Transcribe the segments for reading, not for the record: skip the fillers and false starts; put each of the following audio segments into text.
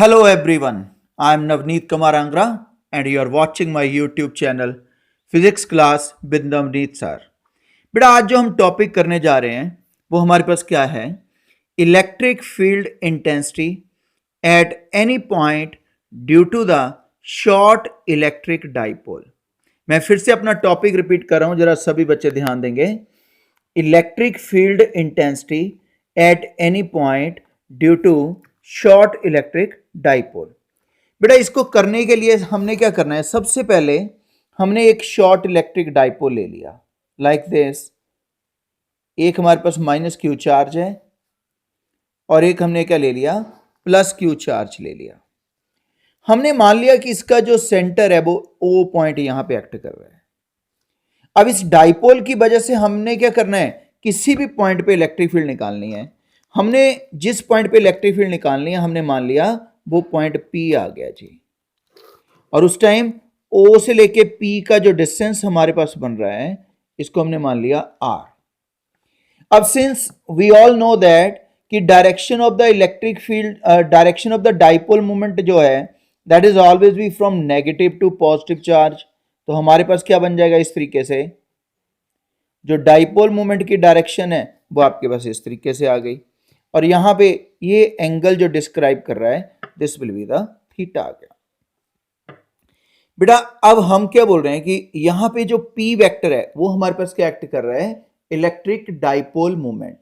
Hello everyone, I am Navneet Kumar Angra and you are watching my YouTube channel Physics Class with Navneet Sir। बेटा आज जो हम topic करने जा रहे हैं वो हमारे पास क्या है? Electric field intensity at any point due to the short electric dipole. मैं फिर से अपना टॉपिक रिपीट कर रहा हूं, जरा सभी बच्चे ध्यान देंगे। Electric field intensity at any point due to short electric dipole. बेटा इसको करने के लिए हमने क्या करना है? सबसे पहले हमने एक शॉर्ट इलेक्ट्रिक डाइपोल ले लिया लाइक दिस। एक हमारे पास माइनस क्यू चार्ज है और एक हमने क्या ले लिया? प्लस क्यू चार्ज ले लिया। हमने मान लिया कि इसका जो सेंटर है वो ओ पॉइंट यहां पे एक्ट कर रहा है। अब इस डाइपोल की वजह से हमने क्या करना है? किसी भी पॉइंट पे इलेक्ट्रिक फील्ड निकालनी है। हमने जिस पॉइंट पे इलेक्ट्रिक फील्ड निकालनी है हमने मान लिया वो पॉइंट P आ गया जी। और उस टाइम O से लेके P का जो डिस्टेंस हमारे पास बन रहा है इसको हमने मान लिया R। अब since we all know that कि direction of the electric field, direction of the dipole moment जो है that is always be from negative to positive charge. तो हमारे पास क्या बन जाएगा? इस तरीके से जो डाइपोल मोमेंट की डायरेक्शन है वो आपके पास इस तरीके से आ गई। और यहां पे ये एंगल जो डिस्क्राइब कर रहा है this will be the theta आ गया। बेटा अब हम क्या बोल रहे हैं कि यहां पे जो P वेक्टर है वो हमारे पास क्या एक्ट कर रहा है? Electric dipole moment.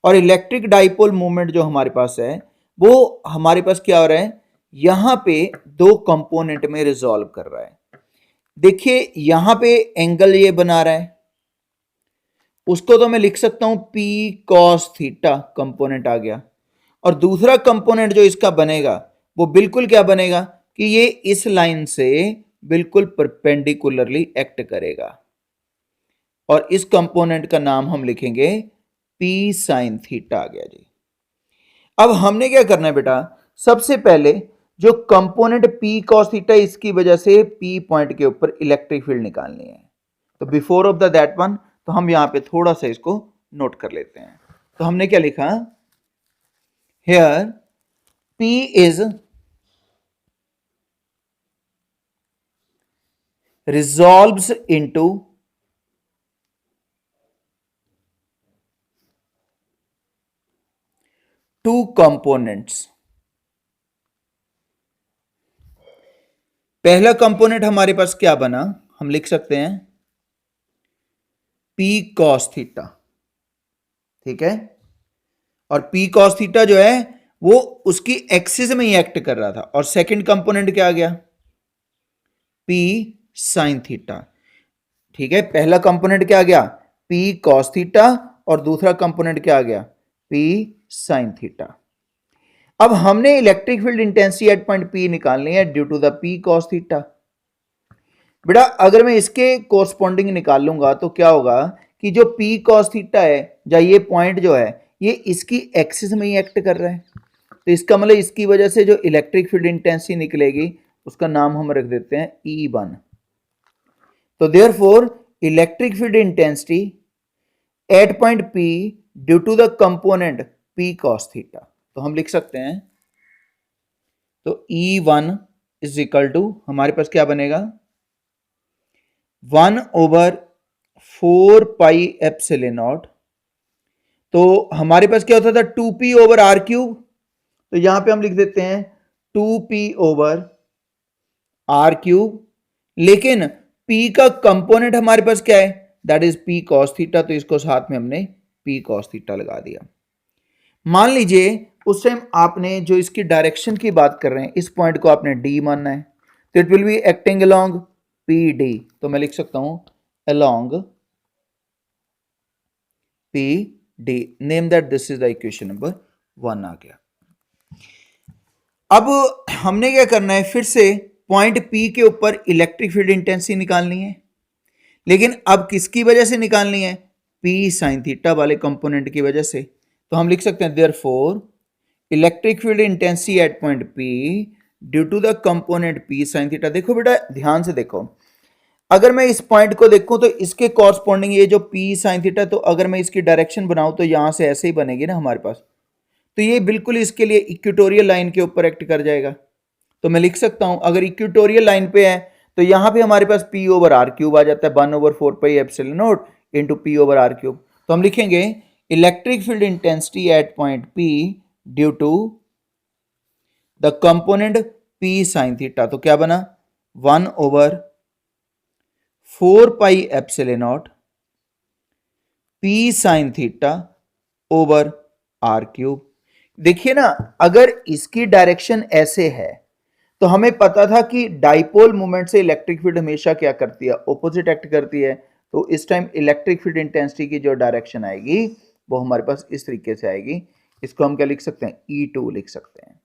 और इलेक्ट्रिक डाइपोल मोमेंट जो हमारे पास है वो हमारे पास क्या हो रहा है? यहां पे दो कंपोनेंट में रिजॉल्व कर रहा है। देखिए यहां पे एंगल ये बना रहा है, उसको तो मैं लिख सकता हूं P cos थीटा कंपोनेंट आ गया। और दूसरा कंपोनेंट जो इसका बनेगा वो बिल्कुल क्या बनेगा कि ये इस लाइन से बिल्कुल परपेंडिकुलरली एक्ट करेगा और इस कंपोनेंट का नाम हम लिखेंगे P sin थीटा आ गया जी। अब हमने क्या करना है बेटा? सबसे पहले जो कंपोनेंट P cos थीटा इसकी वजह से P पॉइंट के ऊपर इलेक्ट्रिक फील्ड निकालनी है। तो before of the that one तो हम यहां पे थोड़ा सा इसको नोट कर लेते हैं। तो हमने क्या लिखा? Here P is resolves into two components। पहला कंपोनेंट हमारे पास क्या बना? हम लिख सकते हैं P cos थीटा, ठीक है। और P cos थीटा जो है वो उसकी एक्सिस में ही एक्ट कर रहा था। और सेकंड कंपोनेंट क्या आ गया? P sin थीटा, ठीक है। पहला कंपोनेंट क्या आ गया? P cos थीटा और दूसरा कंपोनेंट क्या आ गया? P sin theta. अब हमने electric field intensity at point P निकालनी है due to the P cos theta. बेटा अगर मैं इसके कोरस्पॉन्डिंग निकाल लूंगा तो क्या होगा कि जो P cos थीटा है या ये पॉइंट जो है ये इसकी एक्सिस में ही एक्ट कर रहा है। तो इसका मतलब इसकी वजह से जो इलेक्ट्रिक फील्ड इंटेंसिटी निकलेगी उसका नाम हम रख देते हैं E1। तो therefore electric field intensity at point P due to the component P cos theta, तो हम लिख सकते हैं तो E1 इज इक्वल टू हमारे पास क्या बनेगा? 1/4 पाई एप्सिलॉन नॉट। तो हमारे पास क्या होता था? 2P over are cube. तो यहां पे हम लिख देते हैं 2P ओवर आर क्यूब। लेकिन P का कंपोनेंट हमारे पास क्या है? That is P cos theta. तो इसको साथ में हमने P cos थीटा लगा दिया। मान लीजिए उस टाइम आपने जो इसकी डायरेक्शन की बात कर रहे हैं इस पॉइंट को आपने D मानना है, तो it will be acting along PD। तो मैं लिख सकता हूं along PD। Name that this is the equation number 1 आ गया। अब हमने क्या करना है? फिर से पॉइंट P के ऊपर इलेक्ट्रिक फील्ड इंटेंसिटी निकालनी है, लेकिन अब किसकी वजह से निकालनी है? P sin थीटा वाले कंपोनेंट की वजह से। तो हम लिख सकते हैं therefore electric field intensity at point P due to the component P sin theta. देखो बेटा ध्यान से देखो, अगर मैं इस पॉइंट को देखूं तो इसके कॉरस्पॉन्डिंग ये जो P sin थीटा, तो अगर मैं इसकी डायरेक्शन बनाऊं तो यहां से ऐसे ही बनेगी ना हमारे पास। तो ये बिल्कुल इसके लिए इक्वेटोरियल लाइन के ऊपर एक्ट कर जाएगा। तो मैं लिख सकता हूं अगर इक्वेटोरियल लाइन पे है तो यहां पे हमारे पास P ओवर आर क्यूब आ जाता है 1/4 pi epsilon not into P over are cube. तो हम लिखेंगे electric field intensity at point P due to the component P sine theta. तो क्या बना 1/4 pi epsilon not P sine theta over are cube. देखिए ना, अगर इसकी डायरेक्शन ऐसे है तो हमें पता था कि डाइपोल मोमेंट से इलेक्ट्रिक फील्ड हमेशा क्या करती है, ऑपोजिट एक्ट करती है। तो इस टाइम इलेक्ट्रिक फील्ड इंटेंसिटी की जो डायरेक्शन आएगी वो हमारे पास इस तरीके से आएगी। इसको हम क्या लिख सकते हैं, E2 लिख सकते हैं।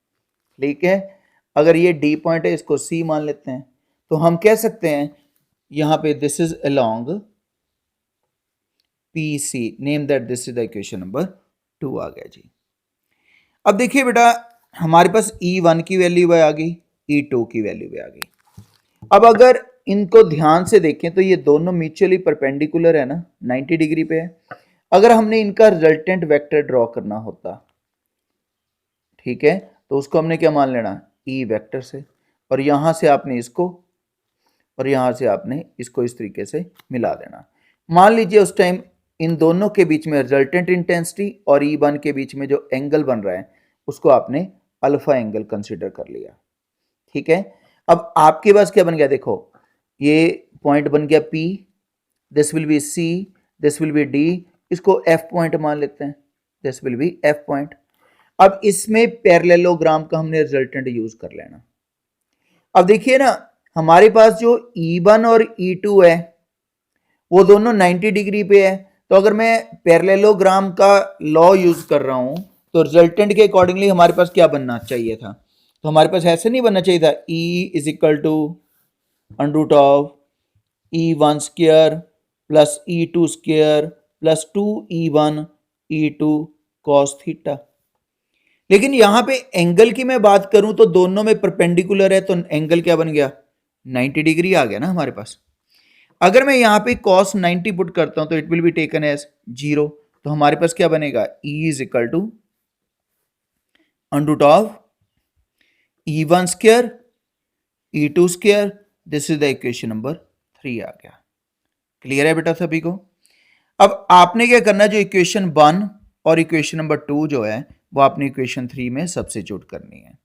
ठीक है, अगर ये D पॉइंट है इसको C मान लेते हैं तो हम कह सकते हैं यहां पे this is along PC, name that this is the equation number 2 आ गया जी। अब देखिए बेटा, हमारे पास E1 की वैल्यू आ गई, E2 की वैल्यू भी आ गई। अब अगर इनको ध्यान से देखें तो ये दोनों म्यूचुअली परपेंडिकुलर है ना, 90 डिग्री पे है। अगर हमने इनका रिजल्टेंट वेक्टर ड्रॉ करना होता, ठीक है, तो उसको हमने क्या मान लेना, E वेक्टर से, और यहां से आपने इसको और यहां से आपने इसको इस तरीके से मिला देना। मान लीजिए उस टाइम इन दोनों के बीच में रिजल्टेंट इंटेंसिटी और E1 के बीच में जो एंगल बन रहा है उसको आपने अल्फा एंगल कंसीडर कर लिया। ठीक है, अब आपके पास क्या बन गया, देखो ये पॉइंट बन गया P, this will B C, this will B D, इसको F पॉइंट मान लेते हैं, this will B F point. अब इसमें पैरेललोग्राम का हमने रिजल्टेंट यूज कर लेना। अब देखिए ना, हमारे पास जो E1 और E2 है वो दोनों 90 डिग्री पे है। तो अगर मैं पैरेललोग्राम का लॉ यूज कर रहा हूं तो रिजल्टेंट के अकॉर्डिंगली हमारे पास क्या बनना चाहिए था, तो हमारे पास ऐसे नहीं बनना चाहिए था E is equal to under of E1 square plus E2 square plus 2E1 E2 cos theta. लेकिन यहां पे एंगल की मैं बात करूं तो दोनों में परपेंडिकुलर है, तो एंगल क्या बन गया, 90 डिग्री आ गया ना हमारे पास। अगर मैं यहां पे cos 90 पुट करता हूं तो it will be taken as 0। तो हमारे पास क्या बनेगा, E is equal to under of E1 square E2 square, this is the equation number 3 आ गया। क्लियर है बेटा सभी को। अब आपने क्या करना है, जो इक्वेशन 1 और इक्वेशन नंबर 2 जो है वो आपने इक्वेशन 3 में सब्स्टिट्यूट करनी है।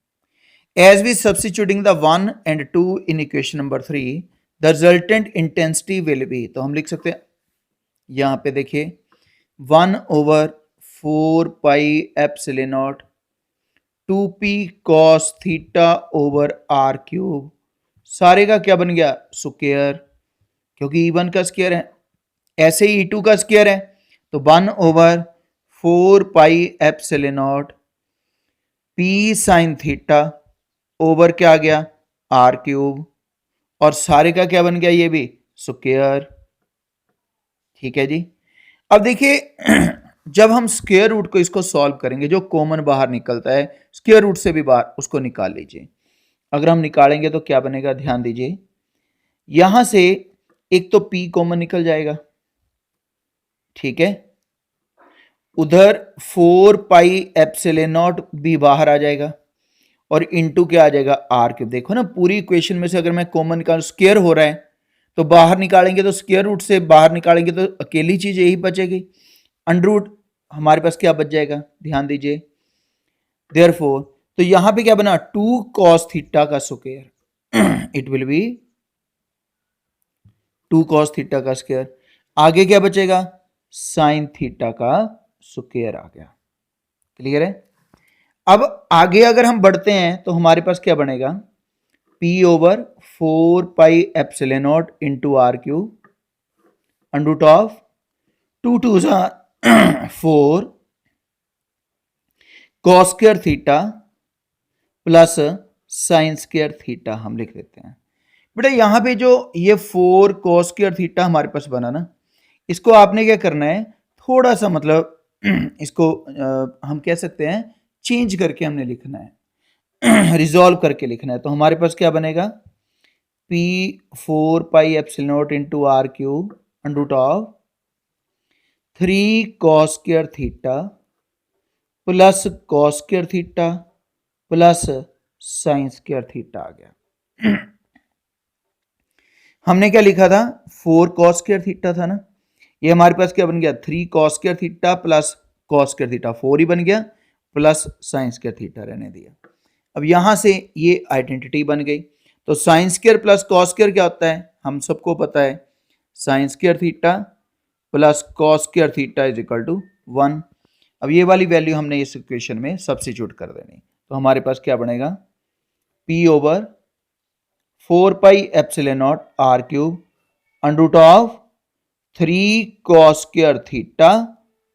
As we substituting the 1 and 2 in equation number 3 the resultant intensity will be, तो हम लिख सकते हैं यहां पे देखिए 1/4 pi epsilon naught 2p cos theta over are cube, सारे का क्या बन गया, स्क्वायर, क्योंकि E1 का स्क्वायर है, ऐसे ही E2 का स्क्वायर है। तो 1/4 pi epsilon not p sine theta over क्या आ गया, आर क्यूब, और सारे का क्या बन गया, ये भी स्क्वायर। ठीक है जी। अब देखिए जब हम स्क्वायर रूट को इसको सॉल्व करेंगे, जो कॉमन बाहर निकलता है स्क्वायर रूट से भी बाहर, उसको निकाल लीजिए। अगर हम निकालेंगे तो क्या बनेगा, ध्यान दीजिए, यहां से एक तो P कॉमन निकल जाएगा, ठीक है, उधर 4 पाई एप्सिलॉन नॉट भी बाहर आ जाएगा, और इनटू क्या आ जाएगा, आर क्यूब। देखो ना, पूरी इक्वेशन में से अगर मैं कॉमन निकाल, स्क्वायर हो रहा है तो बाहर निकालेंगे तो स्क्वायर रूट से बाहर निकालेंगे तो अकेली चीज यही बचेगी, अंडर रूट हमारे पास क्या बच जाएगा, ध्यान दीजिए, देयरफॉर तो यहां पे क्या बना, 2 cos थीटा का square, it will B 2 cos theta का स्क्वायर, आगे क्या बचेगा, साइन थीटा का स्क्वायर आ गया। क्लियर है। अब आगे अगर हम बढ़ते हैं तो हमारे पास क्या बनेगा, P/4 pi epsilon not into are cube under of 2 2 4 cos square theta plus sine square theta हम लिख देते हैं। बेटा यहां पे जो ये 4 cos स्क्वायर थीटा हमारे पास बना ना, इसको आपने क्या करना है, थोड़ा सा मतलब इसको हम कह सकते हैं चेंज करके हमने लिखना है, रिजॉल्व करके लिखना है। तो हमारे पास क्या बनेगा, P/4 pi epsilon not into are cube under of 3 cos square theta plus cos square theta plus sine square theta आ गया। हमने क्या लिखा था, 4 कॉस स्क्वायर थीटा था ना, ये हमारे पास क्या बन गया, 3 cos square theta plus cos square theta 4 ही बन गया, प्लस साइन स्क्वायर थीटा रहने दिया। अब यहां से ये आइडेंटिटी बन गई। तो sine square plus cos square क्या होता है, हम सबको पता है, sine square theta plus cos square theta is equal to 1। अब ये वाली वैल्यू हमने इस इक्वेशन में सब्स्टिट्यूट कर देनी, तो हमारे पास क्या बनेगा, P over 4 pi epsilon naught R cube under root of 3 cos square theta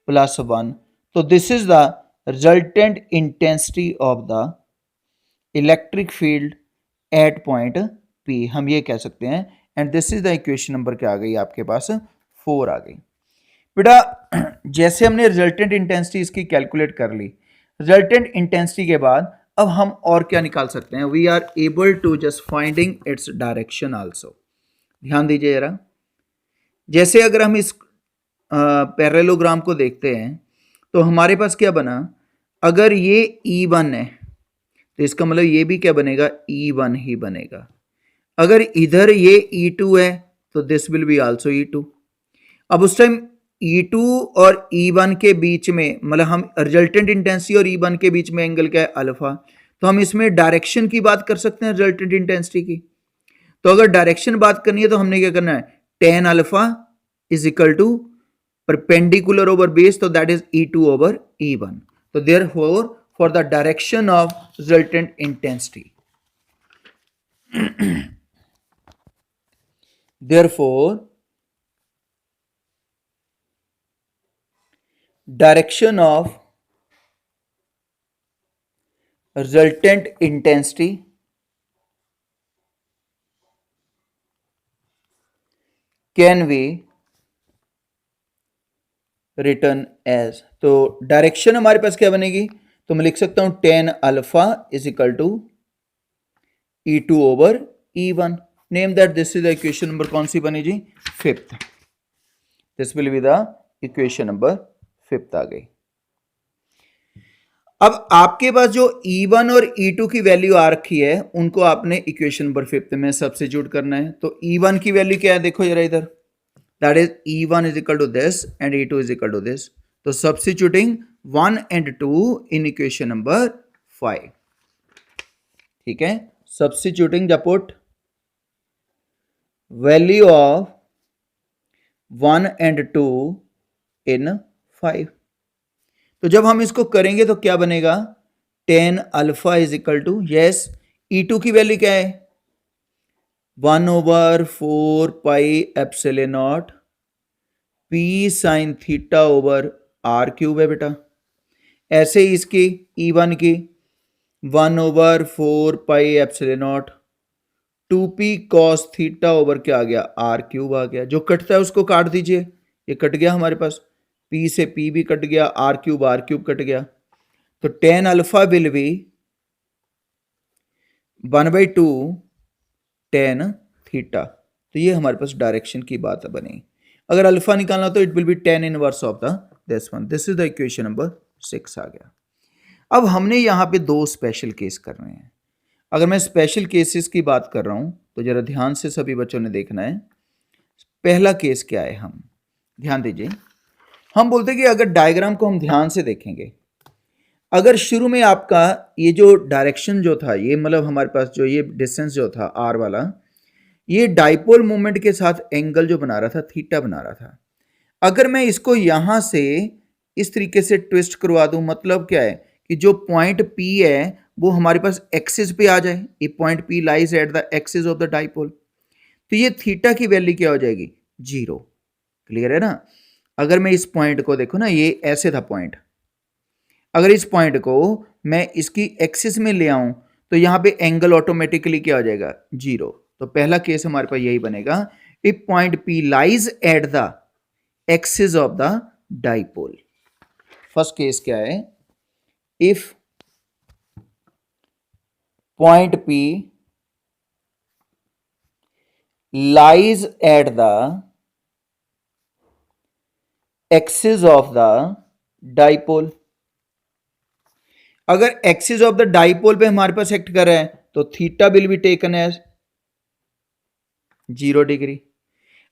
plus 1. So this is the resultant intensity of the electric field at point P, हम ये कह सकते हैं। And this is the equation number क्या आ गई आपके पास, 4 आ गई। बेटा जैसे हमने रिजल्टेंट इंटेंसिटी इसकी कैलकुलेट कर ली, रिजल्टेंट इंटेंसिटी के बाद अब हम और क्या निकाल सकते हैं, we are able to just finding its direction also. ध्यान दीजिए जरा, जैसे अगर हम इस पैरेललोग्राम को देखते हैं तो हमारे पास क्या बना, अगर ये E1 है तो इसका मतलब ये भी क्या बनेगा, E1 ही बनेगा। अगर इधर ये E2 है तो this will be also E2। अब उस टाइम E2 और E1 के बीच में, मतलब हम रिजल्टेंट इंटेंसिटी और E1 के बीच में एंगल क्या है, अल्फा। तो हम इसमें डायरेक्शन की बात कर सकते हैं रिजल्टेंट इंटेंसिटी की। तो अगर डायरेक्शन बात करनी है तो हमने क्या करना है, tan alpha is equal to perpendicular over base, तो that is E2 over E1। तो therefore for the direction of resultant intensity, therefore direction of resultant intensity can be written as, तो डायरेक्शन हमारे पास क्या बनेगी, तो मैं लिख सकता हूं tan alpha is equal to E2 over E1। Name that, this is the equation number कौन सी बनी जी, 5th। This will be the equation number 5th आ गई। अब आपके पास जो E1 और E2 की वैल्यू आ रखी है उनको आपने इक्वेशन नंबर 5th में सब्स्टिट्यूट करना है। तो E1 की वैल्यू क्या है, देखो जरा इधर, that is E1 is equal to this and E2 is equal to this. तो substituting 1 and 2 in equation number 5, ठीक है, substituting the put value of 1 and 2 in 5। तो जब हम इसको करेंगे तो क्या बनेगा, tan alpha is equal to, yes E2 की वैल्यू क्या है, 1 over 4 pi epsilon not P sine theta over R cube है बेटा। ऐसे ही इसकी E1 की 1 over 4 pi epsilon naught 2P cos theta over क्या आ गया, R क्यूब आ गया। जो कटता है उसको काट दीजिए, ये कट गया हमारे पास, P से P भी कट गया, R क्यूब कट गया। तो tan alpha will be 1/2 tan theta. तो ये हमारे पास डायरेक्शन की बात बनी। अगर अल्फा निकालना तो it will B tan inverse of the this one. This is the equation number 6 आ गया। अब हमने यहां पे 2 स्पेशल केस करने हैं। अगर मैं स्पेशल केसेस की बात कर रहा हूं तो जरा ध्यान से सभी बच्चों ने देखना है। पहला केस क्या है, हम ध्यान दीजिए, हम बोलते हैं कि अगर डायग्राम को हम ध्यान से देखेंगे, अगर शुरू में आपका ये जो डायरेक्शन जो था, ये मतलब हमारे पास जो ये डिस्टेंस जो था आर वाला, ये डाइपोल मोमेंट के साथ एंगल जो बना रहा था, थीटा बना रहा था। अगर मैं इसको यहां से इस तरीके से ट्विस्ट करवा दूं, मतलब क्या है कि जो पॉइंट P है वो हमारे पास एक्सिस पे आ जाए, ये point P lies at the axis of the dipole, तो ये थीटा की वैल्यू क्या हो जाएगी, 0। क्लियर है ना। अगर मैं इस पॉइंट को देखो ना, ये ऐसे था पॉइंट, अगर इस पॉइंट को मैं इसकी एक्सिस में ले आऊं तो यहां पे एंगल ऑटोमेटिकली क्या हो जाएगा, 0। तो पहला केस हमारे पास यही बनेगा, if point P lies at the axis of the dipole. First case क्या है, if point P lies at the axis of the dipole, अगर एक्सिस ऑफ द डाइपोल पे हमारे पास एक्ट कर रहा है तो theta will be taken as 0 degree.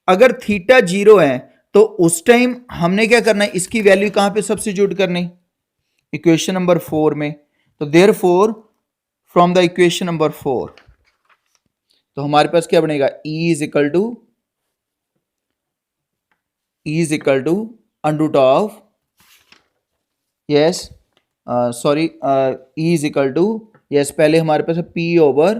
अगर थीटा 0 है तो उस टाइम हमने क्या करना है, इसकी वैल्यू कहां पे सब्स्टिट्यूट करनी, इक्वेशन नंबर 4 में। तो therefore from the equation number 4 तो हमारे पास क्या बनेगा, E is equal to under of, yes sorry, E is equal to, yes पहले हमारे पास है P over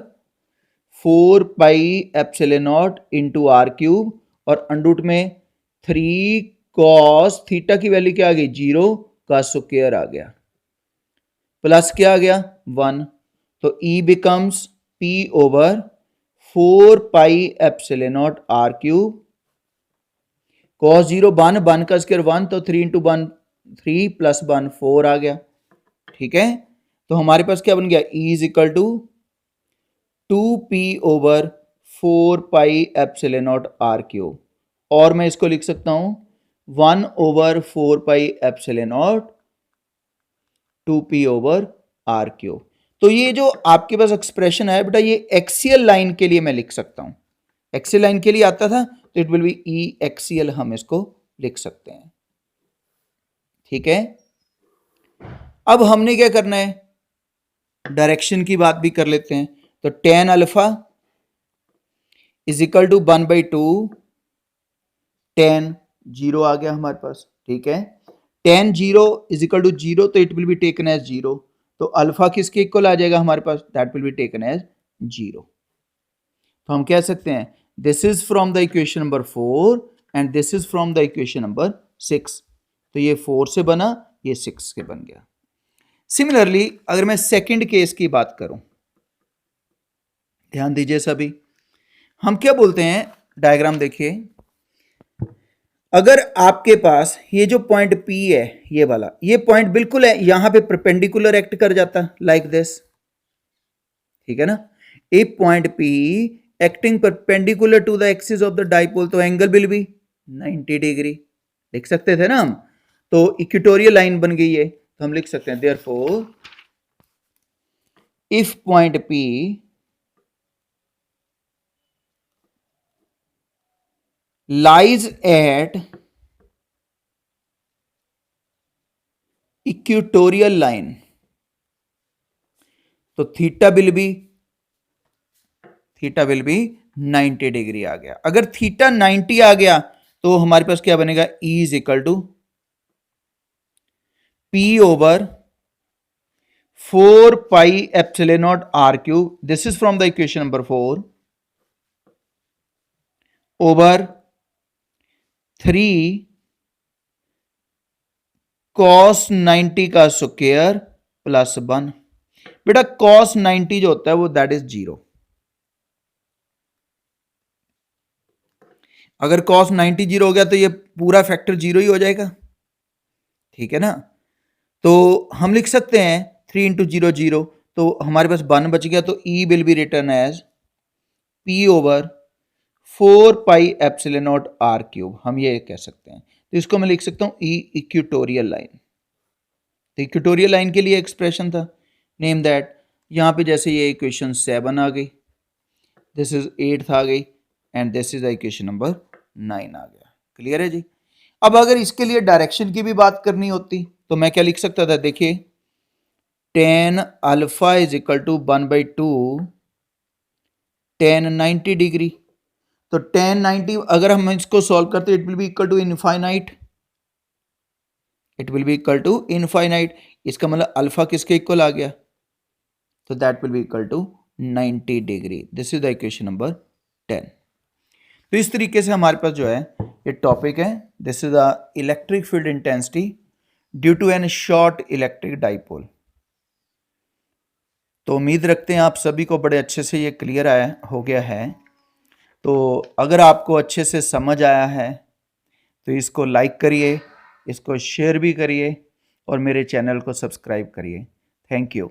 4 pi epsilon not into are cube और अंडर में 3 कॉस थीटा की वैल्यू क्या आ गई, 0 का स्क्वायर आ गया, प्लस क्या आ गया 1। तो E becomes P over 4 pi epsilon naught R cube, cos 0 1 का स्क्वायर 1, तो 3 इंटू 1 3 प्लस 1 4 आ गया। ठीक है, तो हमारे पास क्या बन गया, E is equal to 2P over 4 pi epsilon naught R cube, और मैं इसको लिख सकता हूं 1 over 4 pi epsilon naught 2P over are cube. तो ये जो आपके पास एक्सप्रेशन है बेटा, ये एक्सियल लाइन के लिए मैं लिख सकता हूं, एक्सियल लाइन के लिए आता था तो it will B E axial, हम इसको लिख सकते हैं। ठीक है, अब हमने क्या करना है, डायरेक्शन की बात भी कर लेते हैं। तो tan alpha is equal to 1/2 tan 0 आ गया हमारे पास। ठीक है, tan 0 इज इक्वल टू 0, तो it will be taken as 0, तो अल्फा किसके इक्वल आ जाएगा हमारे पास, that will be taken as 0। तो हम कह सकते हैं this is from the equation number 4 and this is from the equation number 6। तो ये 4 से बना, ये 6 से बन गया। सिमिलरली अगर मैं सेकंड केस की बात करूं, ध्यान दीजिए सभी, हम क्या बोलते हैं, डायग्राम देखिए, अगर आपके पास ये जो पॉइंट P है, ये वाला, ये पॉइंट बिल्कुल है यहां पे परपेंडिकुलर एक्ट कर जाता लाइक दिस। ठीक है ना, if point P acting perpendicular to the axis of the dipole, तो एंगल विल बी 90 डिग्री, लिख सकते थे ना हम। तो इक्वेटोरियल लाइन बन गई है, तो हम लिख सकते हैं therefore if point P lies at equatorial line, तो थीटा विल बी 90 डिग्री आ गया। अगर थीटा 90 आ गया तो हमारे पास क्या बनेगा, E is equal to P over 4 pi epsilon naught R cube, this is from the equation number 4, over 3 cos 90 का स्क्वायर प्लस 1। बेटा cos 90 जो होता है वो दैट इज 0। अगर cos 90 0 हो गया तो ये पूरा फैक्टर 0 ही हो जाएगा। ठीक है ना, तो हम लिख सकते हैं 3 इंटू 0 0, तो हमारे पास 1 बच गया, तो E will be return as P over 4 pi epsilon naught R cube, हम ये कह सकते हैं। तो इसको मैं लिख सकता हूं E इक्वेटोरियल लाइन। तो इक्वेटोरियल लाइन के लिए एक्सप्रेशन था, नेम दैट, यहां पे जैसे ये इक्वेशन 7 आ गई, दिस इज 8 आ गई, and this is the equation number 9 आ गया। क्लियर है जी। अब अगर इसके लिए डायरेक्शन की भी बात करनी होती तो मैं क्या लिख सकता था, देखिए tan alpha is equal to 1/2 tan 90 degree. तो tan 90 अगर हम इसको सॉल्व करते it will be equal to infinite, it will be equal to infinite. इसका मतलब अल्फा किसके इक्वल आ गया, तो that will be equal to 90 degree. This is the equation number 10। तो इस तरीके से हमारे पास जो है ये टॉपिक है, this is the electric field intensity due to an short electric dipole. तो उम्मीद रखते हैं आप सभी को बड़े अच्छे से ये क्लियर हो गया है। तो अगर आपको अच्छे से समझ आया है तो इसको लाइक करिए, इसको शेयर भी करिए और मेरे चैनल को सब्सक्राइब करिए। Thank you.